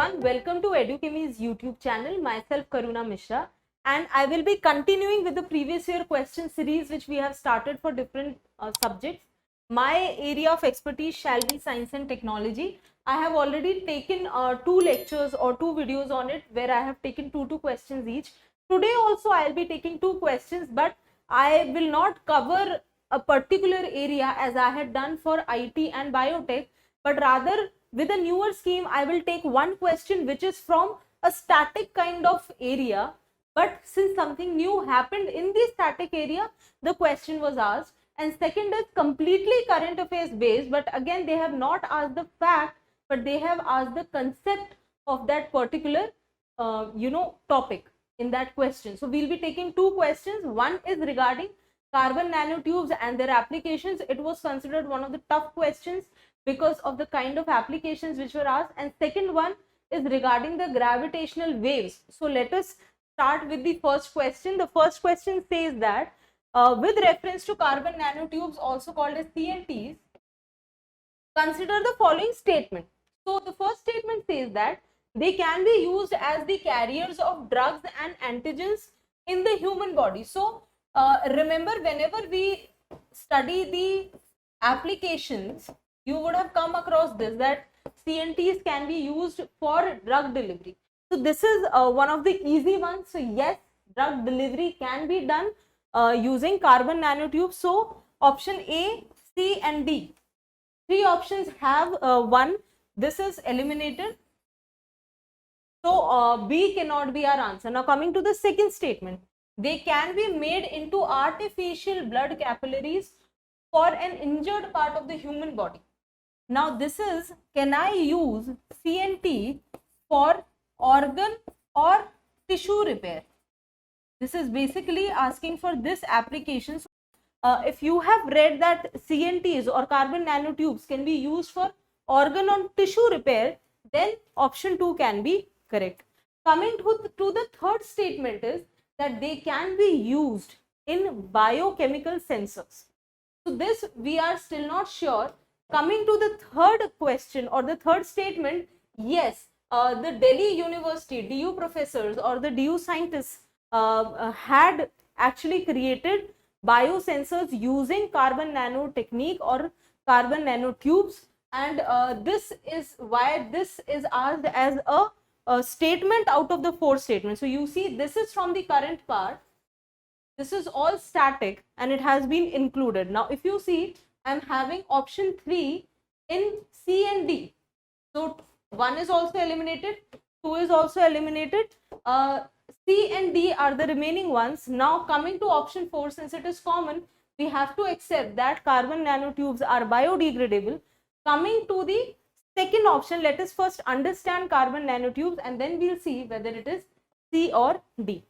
everyone, welcome to EduChemy's YouTube channel. Myself Karuna Mishra, and I will be continuing with the previous year question series which we have started for different subjects. My area of expertise shall be science and technology. I have already taken 2 lectures or 2 videos on it where I have taken 2 questions each. Today also I will be taking 2 questions, but I will not cover a particular area as I had done for IT and biotech, but rather with a newer scheme I will take one question which is from a static kind of area, but since something new happened in the static area, the question was asked. And second is completely current affairs based, but again they have not asked the fact, but they have asked the concept of that particular topic in that question. So we'll be taking 2 questions. One is regarding carbon nanotubes and their applications. It was considered one of the tough questions because of the kind of applications which were asked, and second one is regarding the gravitational waves. So let us start with the first question. The first question says that with reference to carbon nanotubes, also called as CNTs, consider the following statement. So the first statement says that they can be used as the carriers of drugs and antigens in the human body. So remember, whenever we study the applications, you would have come across this, that CNTs can be used for drug delivery. So this is one of the easy ones. So yes, drug delivery can be done using carbon nanotubes. So option A, C and D. 3 options have 1. This is eliminated. So B cannot be our answer. Now coming to the second statement, they can be made into artificial blood capillaries for an injured part of the human body. Now this is, can I use CNT for organ or tissue repair? This is basically asking for this application. So, if you have read that CNTs or carbon nanotubes can be used for organ or tissue repair, then option 2 can be correct. Coming to the third statement is that they can be used in biochemical sensors. So this we are still not sure. Coming to the third question or the third statement, yes, the Delhi University DU professors or the DU scientists had actually created biosensors using carbon nano technique or carbon nanotubes, and this is why this is asked as a statement out of the 4 statements. So you see, this is from the current part. This is all static and it has been included. Now if you see, I'm having option 3 in C and D. So 1 is also eliminated, 2 is also eliminated, C and D are the remaining ones. Now coming to option 4, since it is common, we have to accept that carbon nanotubes are biodegradable. Coming to the second option, let us first understand carbon nanotubes and then we'll see whether it is C or D.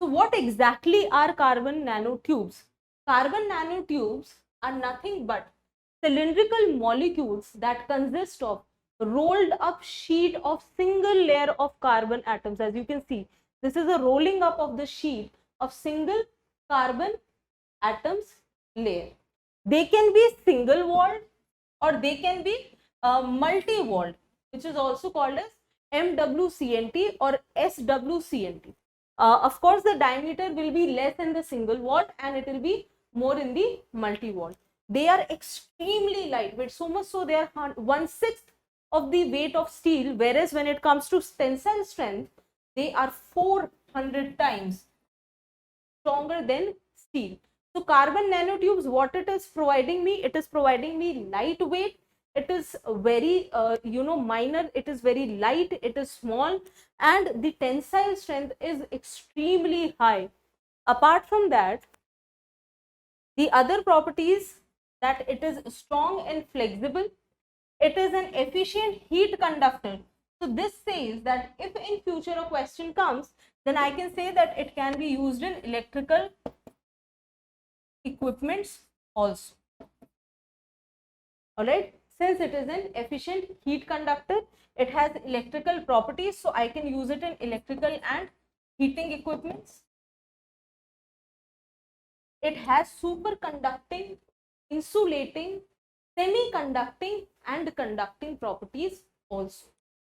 So what exactly are carbon nanotubes? Carbon nanotubes are nothing but cylindrical molecules that consist of rolled up sheet of single layer of carbon atoms. As you can see, this is a rolling up of the sheet of single carbon atoms layer. They can be single walled or they can be multi walled, which is also called as MWCNT or SWCNT. Of course, the diameter will be less in the single walled and it will be more in the multi walled. They are extremely lightweight, so much so they are 1/6 of the weight of steel, whereas when it comes to tensile strength, they are 400 times stronger than steel. So carbon nanotubes, what it is providing me? It is providing me lightweight. It is very minor. It is very light. It is small, and the tensile strength is extremely high. Apart from that, the other properties, that it is strong and flexible. It is an efficient heat conductor. So this says that if in future a question comes, then I can say that it can be used in electrical equipments also. All right. Since it is an efficient heat conductor, it has electrical properties, so I can use it in electrical and heating equipments. It has superconducting, insulating, semi-conducting and conducting properties also.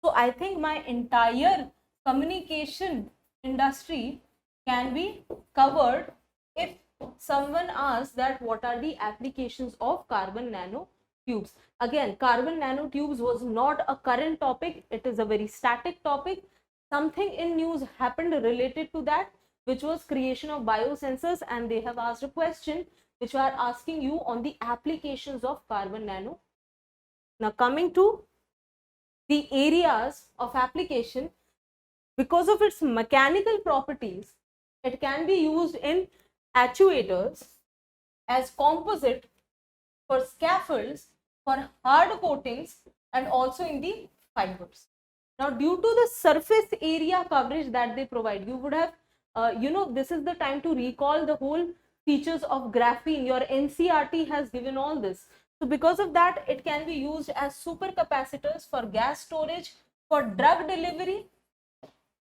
So I think my entire communication industry can be covered if someone asks that what are the applications of carbon nanotubes. Again, carbon nanotubes was not a current topic, it is a very static topic. Something in news happened related to that, which was creation of biosensors, and they have asked a question which are asking you on the applications of carbon nano. Now coming to the areas of application, because of its mechanical properties, it can be used in actuators, as composite, for scaffolds, for hard coatings, and also in the fibers. Now, due to the surface area coverage that they provide, you would have, this is the time to recall the whole features of graphene. Your NCERT has given all this. So, because of that, it can be used as supercapacitors for gas storage, for drug delivery,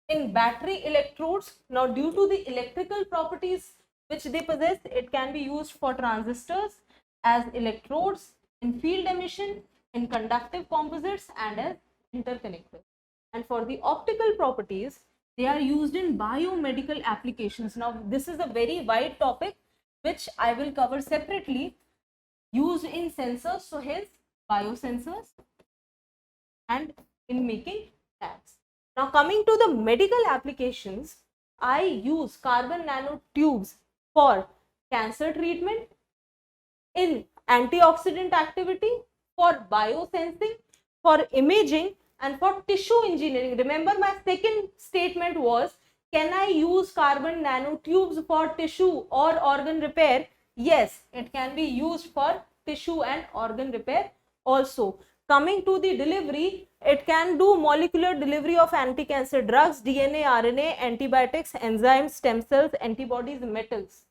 in battery electrodes. Now, due to the electrical properties which they possess, it can be used for transistors, as electrodes, in field emission, in conductive composites, and as interconnectors. And for the optical properties, they are used in biomedical applications. Now, this is a very wide topic which I will cover separately. Used in sensors, so hence biosensors, and in making tags. Now coming to the medical applications, I use carbon nanotubes for cancer treatment, in antioxidant activity, for biosensing, for imaging, and for tissue engineering. Remember, my second statement was, can I use carbon nanotubes for tissue or organ repair? Yes, it can be used for tissue and organ repair also. Coming to the delivery, it can do molecular delivery of anti-cancer drugs, DNA, RNA, antibiotics, enzymes, stem cells, antibodies, metals.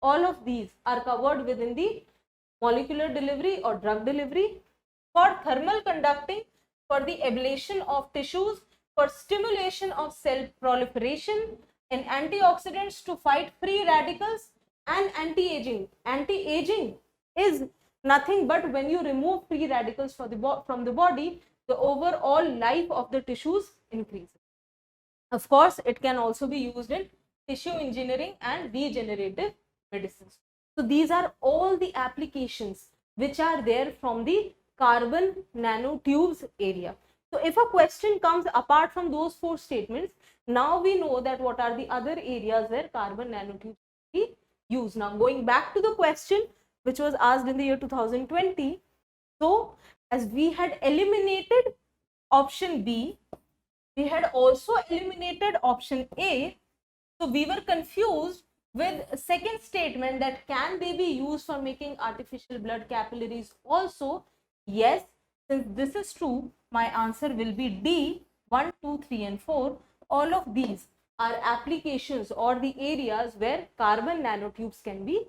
All of these are covered within the molecular delivery or drug delivery. For thermal conducting, for the ablation of tissues, for stimulation of cell proliferation, in antioxidants to fight free radicals, and anti-aging. Anti-aging is nothing but when you remove free radicals from the body, the overall life of the tissues increases. Of course, it can also be used in tissue engineering and regenerative medicines. So these are all the applications which are there from the carbon nanotubes area. So if a question comes apart from those four statements, now we know that what are the other areas where carbon nanotubes be used. Now going back to the question which was asked in the year 2020. So as we had eliminated option B, we had also eliminated option A. So we were confused with second statement, that can they be used for making artificial blood capillaries also? Yes, since this is true, my answer will be D. 1, 2, 3 and 4. All of these are applications or the areas where carbon nanotubes can be.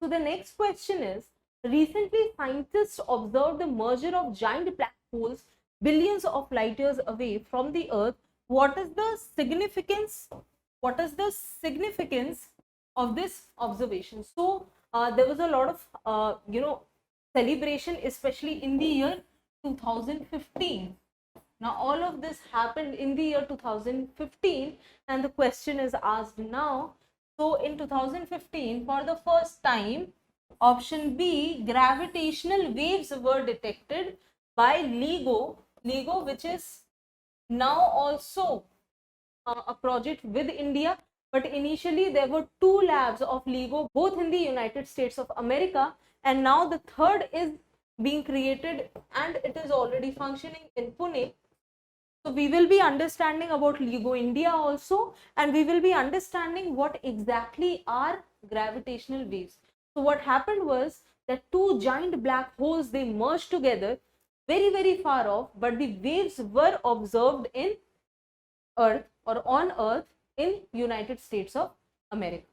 So the next question is, recently scientists observed the merger of giant black holes billions of light years away from the Earth. What is the significance? What is the significance of this observation? So there was a lot of celebration, especially in the year 2015. Now all of this happened in the year 2015, and the question is asked now. So in 2015, for the first time, option B, gravitational waves were detected by LIGO, which is now also a project with India, but initially there were 2 labs of LIGO, both in the United States of America, and now the third is being created and it is already functioning in Pune. So we will be understanding about LIGO India also, and we will be understanding what exactly are gravitational waves. So what happened was that 2 giant black holes, they merged together very, very far off, but the waves were observed in Earth or on Earth in United States of America.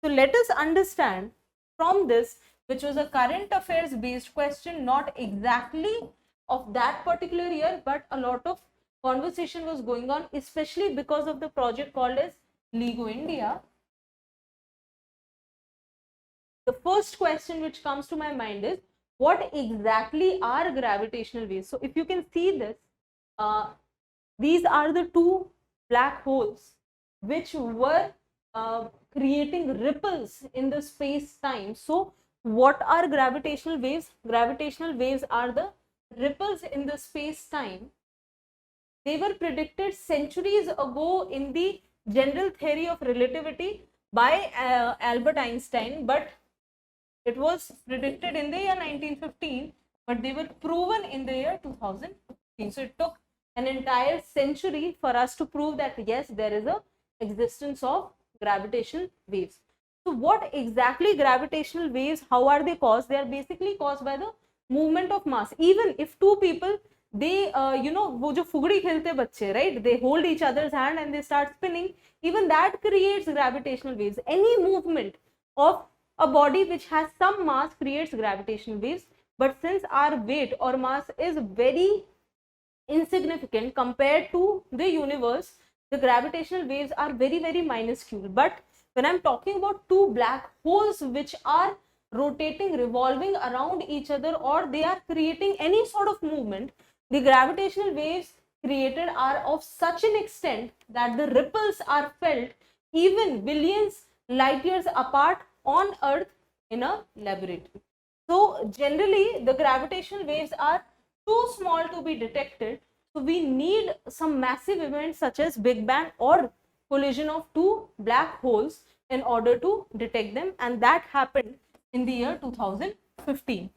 So let us understand from this, which was a current affairs based question, not exactly of that particular year, but a lot of conversation was going on, especially because of the project called as LIGO India. The first question which comes to my mind is, what exactly are gravitational waves? So if you can see this, these are the two black holes which were creating ripples in the space-time. So what are gravitational waves? Gravitational waves are the ripples in the space-time. They were predicted centuries ago in the general theory of relativity by Albert Einstein, but it was predicted in the year 1915, but they were proven in the year 2015. So it took an entire century for us to prove that yes, there is a existence of gravitational waves. So what exactly gravitational waves, how are they caused? They are basically caused by the movement of mass. Even if two people, they वो जो फुगड़ी खेलते बच्चे, right, they hold each other's hand and they start spinning, even that creates gravitational waves. Any movement of a body which has some mass creates gravitational waves, but since our weight or mass is very insignificant compared to the universe, the gravitational waves are very, very minuscule. But when I'm talking about two black holes which are rotating, revolving around each other, or they are creating any sort of movement, the gravitational waves created are of such an extent that the ripples are felt even billions light years apart on Earth in a laboratory. So generally the gravitational waves are too small to be detected. So we need some massive events such as Big Bang or collision of two black holes in order to detect them, and that happened in the year 2015.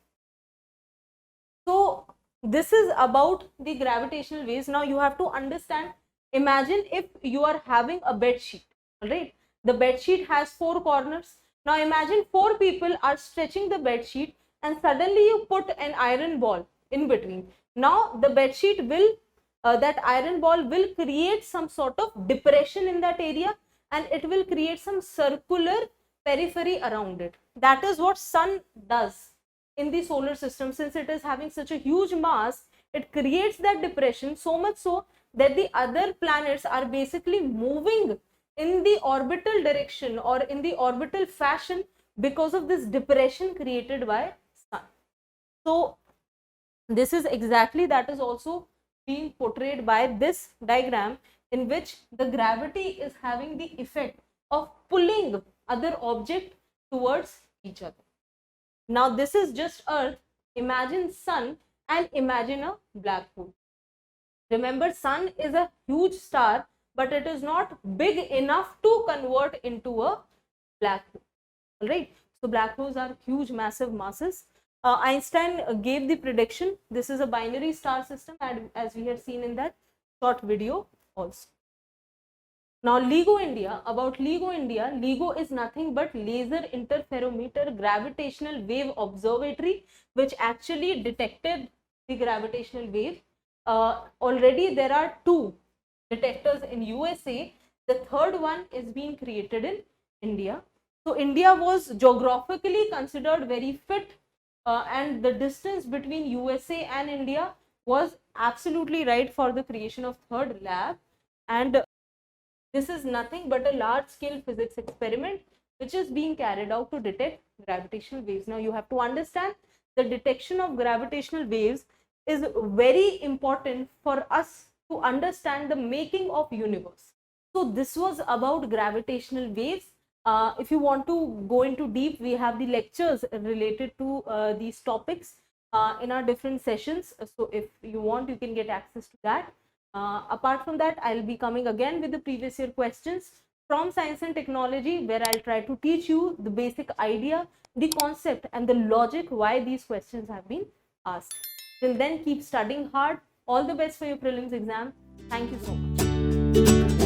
So this is about the gravitational waves. Now you have to understand, imagine if you are having a bed sheet, all right? The bed sheet has four corners. Now imagine four people are stretching the bed sheet and suddenly you put an iron ball in between. Now the bed sheet will, that iron ball will create some sort of depression in that area, and it will create some circular periphery around it. That is what sun does in the solar system. Since it is having such a huge mass, it creates that depression, so much so that the other planets are basically moving in the orbital direction or in the orbital fashion because of this depression created by sun. So this is exactly, that is also being portrayed by this diagram, in which the gravity is having the effect of pulling other object towards each other. Now this is just Earth. Imagine sun and imagine a black hole. Remember, sun is a huge star, but it is not big enough to convert into a black hole. All right. So black holes are huge, massive masses. Einstein gave the prediction. This is a binary star system, as we have seen in that short video also. Now LIGO India, about LIGO India, LIGO is nothing but Laser Interferometer Gravitational Wave Observatory, which actually detected the gravitational wave. Already there are two detectors in USA. The third one is being created in India. So India was geographically considered very fit, and the distance between USA and India was absolutely right for the creation of third lab. And this is nothing but a large scale physics experiment which is being carried out to detect gravitational waves. Now you have to understand, the detection of gravitational waves is very important for us to understand the making of universe. So this was about gravitational waves. If you want to go into deep, we have the lectures related to these topics in our different sessions. So if you want, you can get access to that. Apart from that, I'll be coming again with the previous year questions from science and technology, where I'll try to teach you the basic idea, the concept and the logic why these questions have been asked. Till then, keep studying hard. All the best for your prelims exam. Thank you so much.